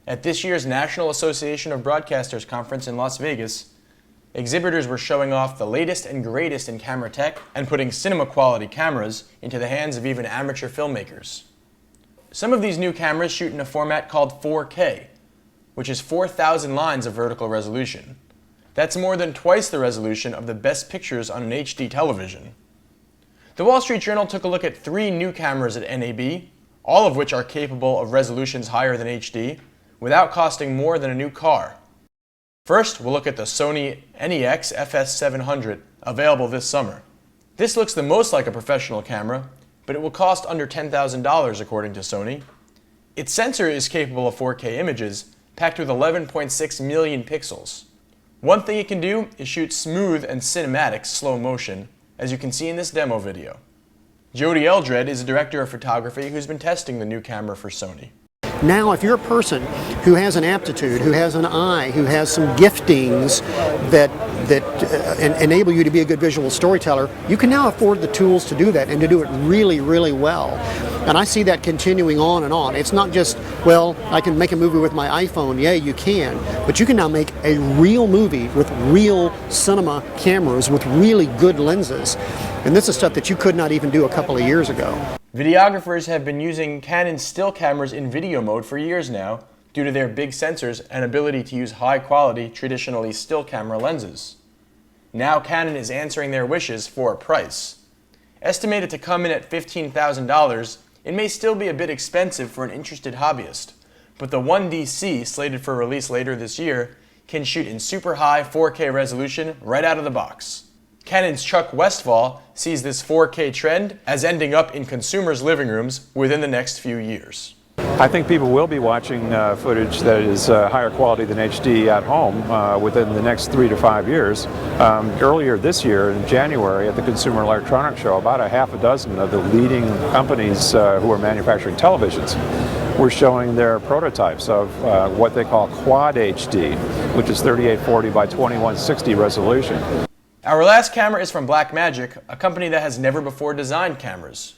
At this year's National Association of Broadcasters conference in Las Vegas, exhibitors were showing off the latest and greatest in camera tech and putting cinema-quality cameras into the hands of even amateur filmmakers. Some of these new cameras shoot in a format called 4K, which is 4,000 lines of vertical resolution. That's more than twice the resolution of the best pictures on an HD television. The Wall Street Journal took a look at 3 new cameras at NAB, all of which are capable of resolutions higher than HD, without costing more than a new car. First, we'll look at the Sony NEX FS700, available this summer. This looks the most like a professional camera, but it will cost under $10,000 according to Sony. Its sensor is capable of 4K images, packed with 11.6 million pixels. One thing it can do is shoot smooth and cinematic slow motion, as you can see in this demo video. Jody Eldred is a director of photography who's been testing the new camera for Sony. Now, if you're a person who has an aptitude, who has an eye, who has some giftings that enable you to be a good visual storyteller, you can now afford the tools to do that and to do it really, really well. And I see that continuing on and on. It's not just, well, I can make a movie with my iPhone. Yeah, you can. But you can now make a real movie with real cinema cameras with really good lenses. And this is stuff that you could not even do a couple of years ago. Videographers have been using Canon still cameras in video mode for years now due to their big sensors and ability to use high-quality, traditionally still camera lenses. Now Canon is answering their wishes for a price. Estimated to come in at $15,000, it may still be a bit expensive for an interested hobbyist, but the 1DC, slated for release later this year, can shoot in super high 4K resolution right out of the box. Canon's Chuck Westfall sees this 4K trend as ending up in consumers' living rooms within the next few years. I think people will be watching footage that is higher quality than HD at home within the next 3 to 5 years. Earlier this year, in January, at the Consumer Electronics Show, about a half a dozen of the leading companies who are manufacturing televisions were showing their prototypes of what they call Quad HD, which is 3840 by 2160 resolution. Our last camera is from Blackmagic, a company that has never before designed cameras.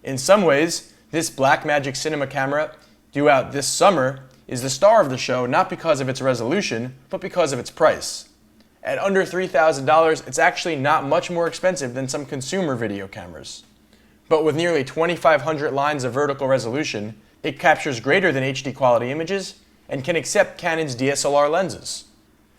In some ways, this Blackmagic cinema camera, due out this summer, is the star of the show not because of its resolution, but because of its price. At under $3,000, it's actually not much more expensive than some consumer video cameras. But with nearly 2,500 lines of vertical resolution, it captures greater than HD quality images and can accept Canon's DSLR lenses.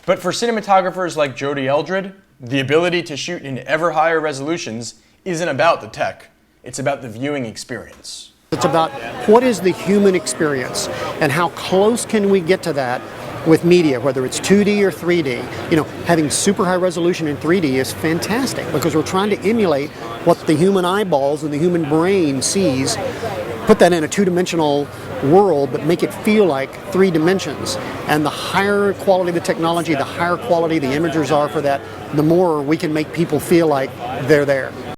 But for cinematographers like Jody Eldred, the ability to shoot in ever higher resolutions isn't about the tech, it's about the viewing experience. It's about what is the human experience and how close can we get to that with media, whether it's 2D or 3D. You know, having super high resolution in 3D is fantastic because we're trying to emulate what the human eyeballs and the human brain sees, put that in a two-dimensional world, but make it feel like 3 dimensions. And the higher quality the technology, the higher quality the imagers are for that, the more we can make people feel like they're there.